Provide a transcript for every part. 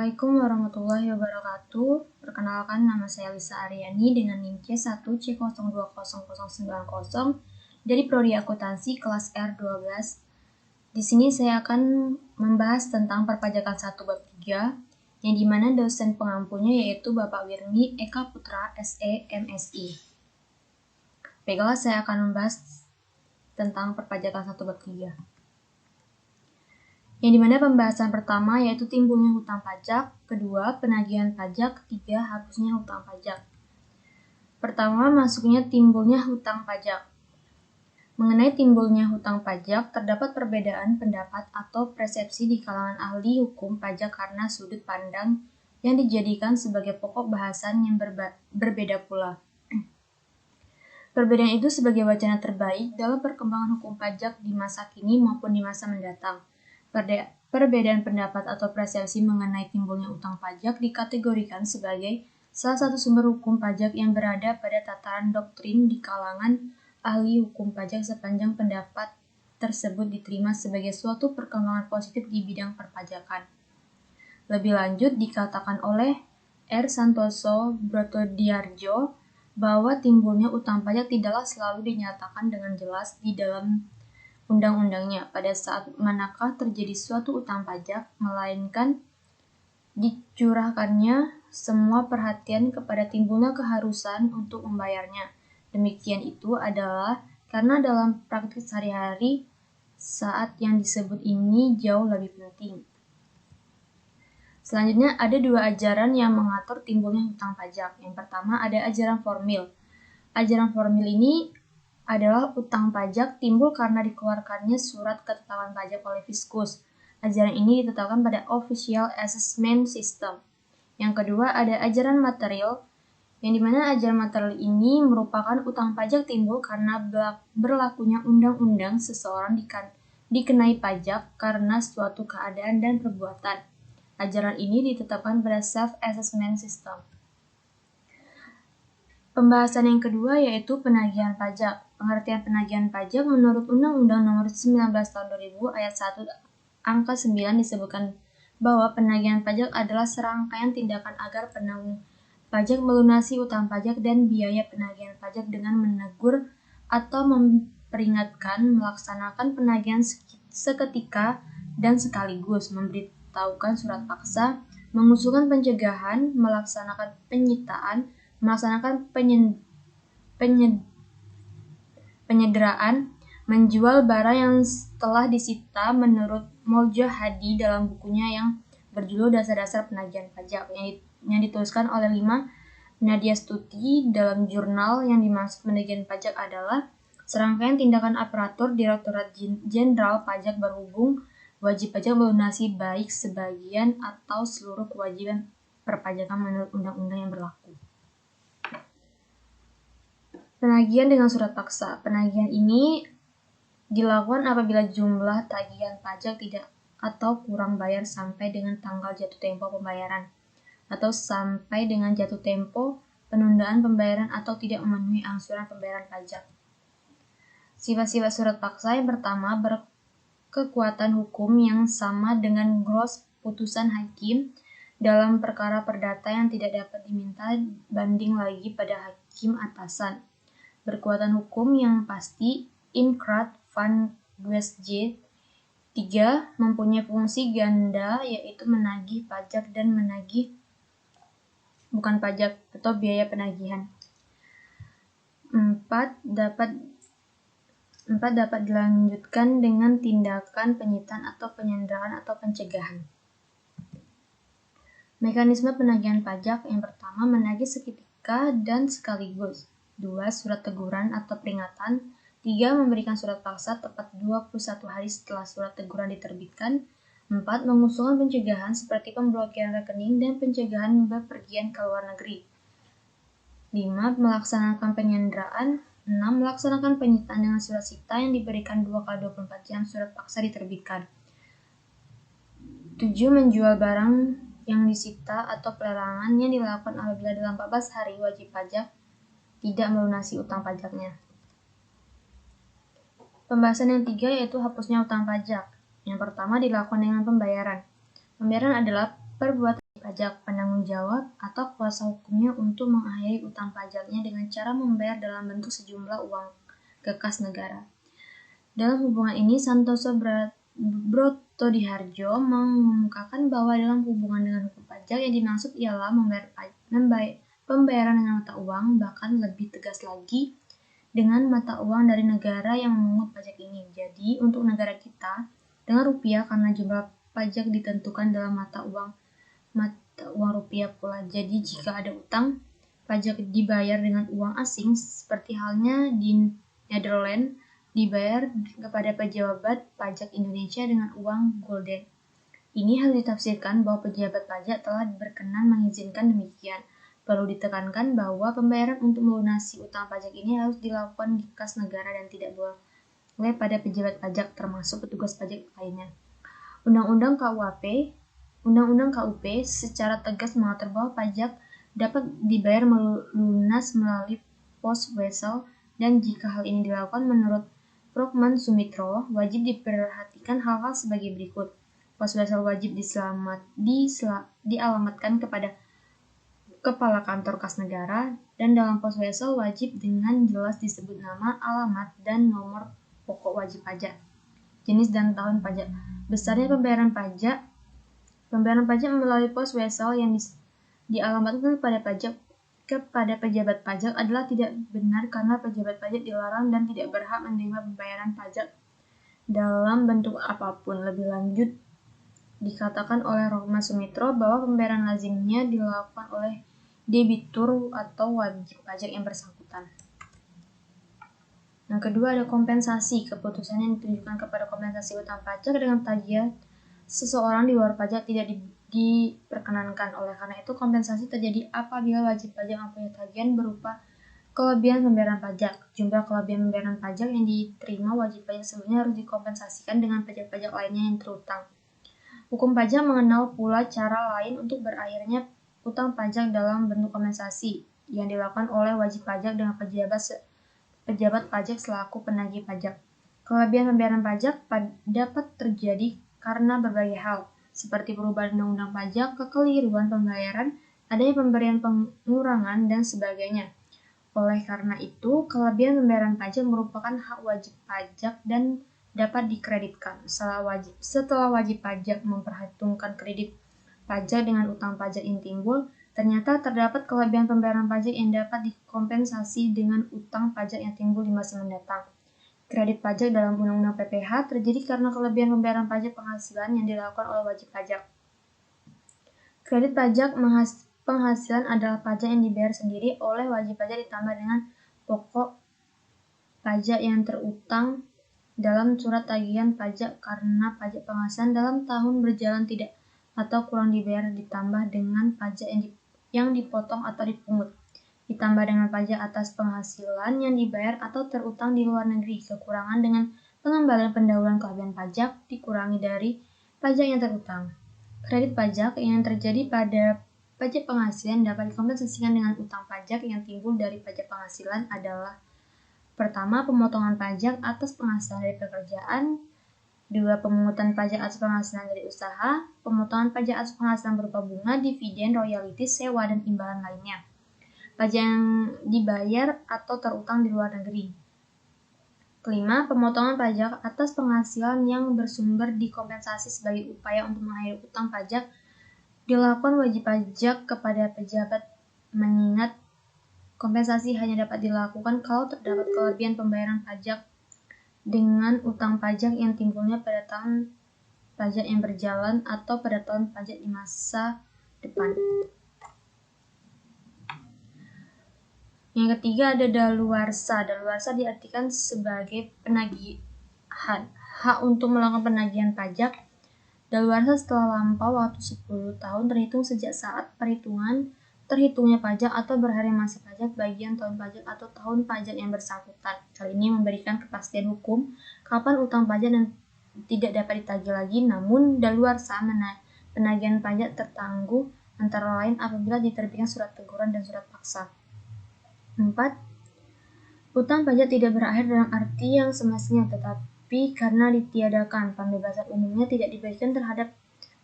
Assalamualaikum warahmatullahi wabarakatuh. Perkenalkan, nama saya Lisa Aryani dengan NIM C1C020090 dari Prodi Akuntansi kelas R12. Di sini saya akan membahas tentang perpajakan 1 bab 3, yang dimana dosen pengampunya yaitu Bapak Wirmi Eka Putra, SE, MSI. Baiklah, saya akan membahas tentang perpajakan 1 bab 3. Yang dimana pembahasan pertama yaitu timbulnya hutang pajak, kedua penagihan pajak, ketiga hapusnya hutang pajak. Pertama, masuknya timbulnya hutang pajak. Mengenai timbulnya hutang pajak, terdapat perbedaan pendapat atau persepsi di kalangan ahli hukum pajak karena sudut pandang yang dijadikan sebagai pokok bahasan yang berbeda pula. Perbedaan itu sebagai wacana terbaik dalam perkembangan hukum pajak di masa kini maupun di masa mendatang. Perbedaan pendapat atau persepsi mengenai timbulnya utang pajak dikategorikan sebagai salah satu sumber hukum pajak yang berada pada tataran doktrin di kalangan ahli hukum pajak sepanjang pendapat tersebut diterima sebagai suatu perkembangan positif di bidang perpajakan. Lebih lanjut, dikatakan oleh R. Santoso Brotodiardjo bahwa timbulnya utang pajak tidaklah selalu dinyatakan dengan jelas di dalam undang-undangnya pada saat manakah terjadi suatu utang pajak, melainkan dicurahkannya semua perhatian kepada timbulnya keharusan untuk membayarnya. Demikian itu adalah karena dalam praktik sehari-hari saat yang disebut ini jauh lebih penting. Selanjutnya ada dua ajaran yang mengatur timbulnya hutang pajak. Yang pertama ada ajaran formil. Ajaran formil ini adalah utang pajak timbul karena dikeluarkannya surat ketetapan pajak oleh Fiskus. Ajaran ini ditetapkan pada Official Assessment System. Yang kedua ada ajaran material, yang dimana ajaran material ini merupakan utang pajak timbul karena berlakunya undang-undang seseorang dikenai pajak karena suatu keadaan dan perbuatan. Ajaran ini ditetapkan pada Self-Assessment System. Pembahasan yang kedua yaitu penagihan pajak. Pengertian penagihan pajak menurut Undang-Undang Nomor 19 Tahun 2000 Ayat 1 Angka 9 disebutkan bahwa penagihan pajak adalah serangkaian tindakan agar penanggung pajak melunasi utang pajak dan biaya penagihan pajak dengan menegur atau memperingatkan, melaksanakan penagihan seketika dan sekaligus, memberitahukan surat paksa, mengusulkan pencegahan, melaksanakan penyitaan, melaksanakan penyederaan, menjual barang yang telah disita menurut Mojo Hadi dalam bukunya yang berjudul Dasar-Dasar Penagihan Pajak yang dituliskan oleh Lima Nadia Stuti dalam jurnal. Yang dimaksud penagihan pajak adalah serangkaian tindakan aparatur Direktorat Jenderal Pajak berhubung wajib pajak melunasi baik sebagian atau seluruh kewajiban perpajakan menurut undang-undang yang berlaku. Penagihan dengan surat paksa. Penagihan ini dilakukan apabila jumlah tagihan pajak tidak atau kurang bayar sampai dengan tanggal jatuh tempo pembayaran, atau sampai dengan jatuh tempo penundaan pembayaran atau tidak memenuhi angsuran pembayaran pajak. Sifat-sifat surat paksa yang pertama berkekuatan hukum yang sama dengan gros putusan hakim dalam perkara perdata yang tidak dapat diminta banding lagi pada hakim atasan. Berkekuatan hukum yang pasti Incrat van Dwesj. 3. Mempunyai fungsi ganda yaitu menagih pajak dan menagih bukan pajak atau biaya penagihan. 4. Dapat dilanjutkan dengan tindakan penyitaan atau penyanderaan atau pencegahan. Mekanisme penagihan pajak yang pertama menagih seketika dan sekaligus. 2. Surat teguran atau peringatan. 3. Memberikan surat paksa tepat 21 hari setelah surat teguran diterbitkan. 4. Mengusulkan pencegahan seperti pemblokiran rekening dan pencegahan bepergian ke luar negeri. 5. Melaksanakan penyanderaan. 6. Melaksanakan penyitaan dengan surat sita yang diberikan 2x24 jam surat paksa diterbitkan. 7. Menjual barang yang disita atau pelelangan yang dilakukan apabila dalam 14 hari wajib pajak tidak melunasi utang pajaknya. Pembahasan yang 3 yaitu hapusnya utang pajak. Yang pertama dilakukan dengan pembayaran. Pembayaran adalah perbuatan pajak, penanggung jawab, atau kuasa hukumnya untuk mengakhiri utang pajaknya dengan cara membayar dalam bentuk sejumlah uang ke kas negara. Dalam hubungan ini, Santoso Brotodiharjo mengemukakan bahwa dalam hubungan dengan hukum pajak yang dimaksud ialah pembayaran dengan mata uang, bahkan lebih tegas lagi dengan mata uang dari negara yang memungut pajak ini. Jadi, untuk negara kita, dengan rupiah karena jumlah pajak ditentukan dalam mata uang rupiah pula. Jadi, jika ada utang, pajak dibayar dengan uang asing, seperti halnya di Netherlands, dibayar kepada pejabat pajak Indonesia dengan uang gulden. Ini harus ditafsirkan bahwa pejabat pajak telah berkenan mengizinkan demikian. Perlu ditekankan bahwa pembayaran untuk melunasi utang pajak ini harus dilakukan di kas negara dan tidak boleh pada pejabat pajak termasuk petugas pajak lainnya. Undang-Undang KUP secara tegas mengatur bahwa pajak dapat dibayar lunas melalui pos wesel, dan jika hal ini dilakukan menurut Prokman Sumitro, wajib diperhatikan hal-hal sebagai berikut. Pos wesel wajib dialamatkan kepada Kepala Kantor Kas Negara, dan dalam pos wesel wajib dengan jelas disebut nama, alamat, dan nomor pokok wajib pajak, jenis dan tahun pajak. Besarnya pembayaran pajak melalui pos wesel yang dialamatkan kepada pejabat pajak adalah tidak benar karena pejabat pajak dilarang dan tidak berhak menerima pembayaran pajak dalam bentuk apapun. Lebih lanjut, dikatakan oleh Rohman Sumitro bahwa pembayaran lazimnya dilakukan oleh debitur atau wajib pajak yang bersangkutan. Yang kedua ada kompensasi. Keputusan yang ditujukan kepada kompensasi utang pajak dengan tagihan seseorang di luar pajak tidak diperkenankan. Oleh karena itu, kompensasi terjadi apabila wajib pajak mempunyai tagihan berupa kelebihan pembayaran pajak. Jumlah kelebihan pembayaran pajak yang diterima wajib pajak sebelumnya harus dikompensasikan dengan pajak-pajak lainnya yang terutang. Hukum pajak mengenal pula cara lain untuk berakhirnya utang pajak dalam bentuk kompensasi yang dilakukan oleh wajib pajak dengan pejabat pajak selaku penagih pajak. Kelebihan pembayaran pajak dapat terjadi karena berbagai hal, seperti perubahan undang-undang pajak, kekeliruan pembayaran, adanya pemberian pengurangan, dan sebagainya. Oleh karena itu, kelebihan pembayaran pajak merupakan hak wajib pajak dan dapat dikreditkan. Setelah wajib pajak memperhitungkan kredit pajak dengan utang pajak yang timbul, ternyata terdapat kelebihan pembayaran pajak yang dapat dikompensasi dengan utang pajak yang timbul di masa mendatang. Kredit pajak dalam Undang-Undang PPH terjadi karena kelebihan pembayaran pajak penghasilan yang dilakukan oleh wajib pajak. Kredit pajak penghasilan adalah pajak yang dibayar sendiri oleh wajib pajak ditambah dengan pokok pajak yang terutang dalam surat tagihan pajak karena pajak penghasilan dalam tahun berjalan tidak atau kurang dibayar, ditambah dengan pajak yang dipotong atau dipungut, ditambah dengan pajak atas penghasilan yang dibayar atau terutang di luar negeri. Kekurangan dengan pengembalian pendahuluan kelebihan pajak dikurangi dari pajak yang terutang. Kredit pajak yang terjadi pada pajak penghasilan dapat dikompensasikan dengan utang pajak yang timbul dari pajak penghasilan adalah: pertama, pemotongan pajak atas penghasilan dari pekerjaan. 2. Pemungutan pajak atas penghasilan dari usaha. Pemotongan pajak atas penghasilan berupa bunga, dividen, royalti, sewa, dan imbalan lainnya. Pajak yang dibayar atau terutang di luar negeri. Kelima, pemotongan pajak atas penghasilan yang bersumber di kompensasi sebagai upaya untuk mengakhiri utang pajak dilakukan wajib pajak kepada pejabat, mengingat kompensasi hanya dapat dilakukan kalau terdapat kelebihan pembayaran pajak dengan utang pajak yang timbulnya pada tahun pajak yang berjalan atau pada tahun pajak di masa depan. Yang ketiga ada daluarsa. Daluarsa diartikan sebagai penagihan, hak untuk melakukan penagihan pajak. Daluarsa setelah lampau waktu 10 tahun terhitung sejak saat terhitungnya pajak atau berhari masa pajak bagian tahun pajak atau tahun pajak yang bersangkutan. Hal ini memberikan kepastian hukum kapan utang pajak dan tidak dapat ditagih lagi. Namun daluarsa penagihan pajak tertangguh antara lain apabila diterbitkan surat teguran dan surat paksa. 4. Utang pajak tidak berakhir dalam arti yang semestinya, tetapi karena ditiadakan. Pembebasan umumnya tidak diberikan terhadap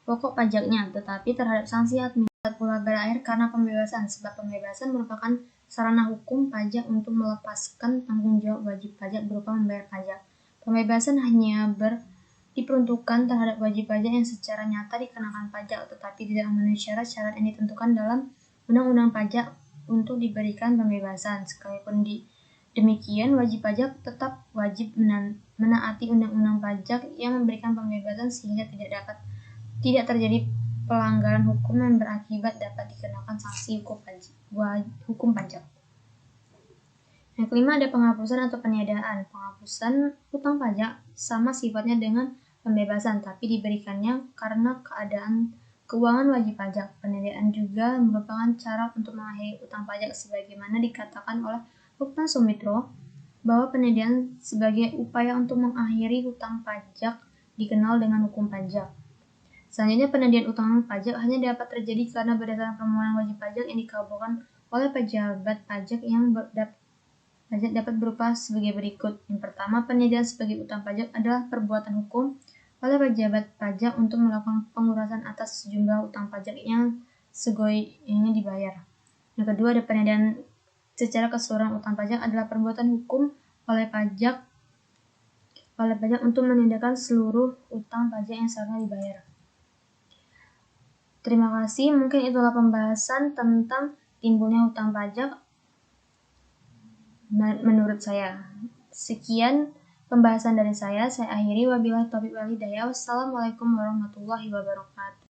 pokok pajaknya, tetapi terhadap sanksi administratif dapat pula berakhir karena pembebasan, sebab pembebasan merupakan sarana hukum pajak untuk melepaskan tanggung jawab wajib pajak berupa membayar pajak. Pembebasan hanya diperuntukkan terhadap wajib pajak yang secara nyata dikenakan pajak, tetapi tidak memenuhi syarat-syarat yang ditentukan dalam Undang-Undang Pajak untuk diberikan pembebasan. Sekalipun demikian, wajib pajak tetap wajib menaati undang-undang pajak yang memberikan pembebasan sehingga tidak terjadi pelanggaran hukum yang berakibat dapat dikenakan sanksi hukum pajak. Yang kelima ada penghapusan atau peniadaan. Penghapusan hutang pajak sama sifatnya dengan pembebasan, tapi diberikannya karena keadaan keuangan wajib pajak. Peniadaan juga merupakan cara untuk mengakhiri hutang pajak sebagaimana dikatakan oleh Hutang Sumitro bahwa peniadaan sebagai upaya untuk mengakhiri hutang pajak dikenal dengan hukum pajak. Selanjutnya, penadian utang pajak hanya dapat terjadi karena berdasarkan permohonan wajib pajak yang dikabulkan oleh pejabat pajak yang pajak dapat berupa sebagai berikut. Yang pertama, penadian sebagai utang pajak adalah perbuatan hukum oleh pejabat pajak untuk melakukan pengurasan atas sejumlah utang pajak yang segoyangnya dibayar. Yang kedua, ada penadian secara keseluruhan utang pajak adalah perbuatan hukum oleh pajak untuk menandakan seluruh utang pajak yang seharusnya dibayar. Terima kasih, mungkin itulah pembahasan tentang timbulnya hutang pajak menurut saya. Sekian pembahasan dari saya akhiri. Wabillahi taufiq wal hidayah. Wassalamualaikum warahmatullahi wabarakatuh.